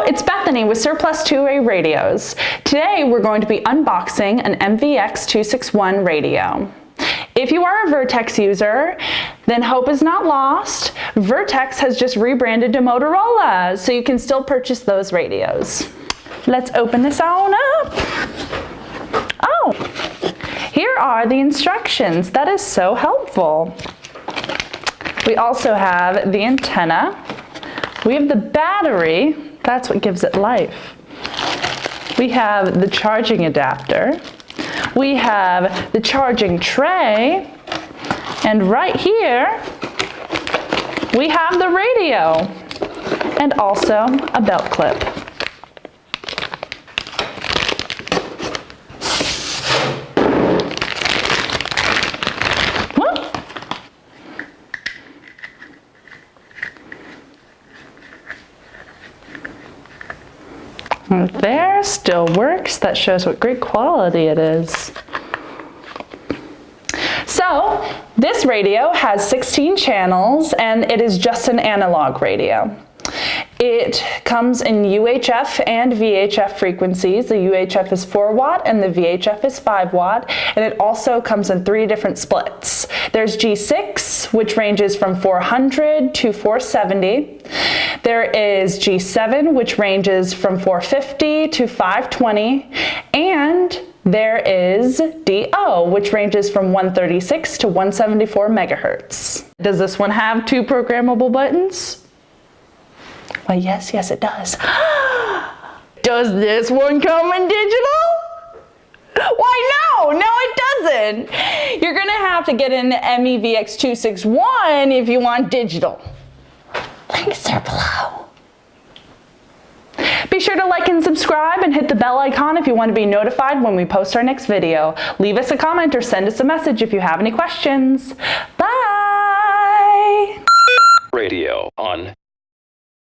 it's Bethany with Surplus Two Way Radios. Today we're going to be unboxing an MVX-261 radio. If you are a Vertex user, then hope is not lost. Vertex has just rebranded to Motorola, so you can still purchase those radios. Let's open this on up. Oh, here are the instructions. That is so helpful. We also have the antenna. We have the battery. That's what gives it life. We have the charging adapter. We have the charging tray. And right here, we have the radio and also a belt clip. Right there, still works. That shows what great quality it is. So, this radio has 16 channels and it is just an analog radio. It comes in UHF and VHF frequencies. The UHF is 4 watt and the VHF is 5 watt, and it also comes in 3 different splits. There's G6, which ranges from 400 to 470. There is G7, which ranges from 450 to 520, and there is DO, which ranges from 136 to 174 megahertz. Does this one have 2 programmable buttons? Well, yes, it does. Does this one come in digital? Why, no, it doesn't. You're gonna have to get an VX-261 if you want digital. Links are below. Be sure to like and subscribe and hit the bell icon if you want to be notified when we post our next video. Leave us a comment or send us a message if you have any questions. Bye! Radio on.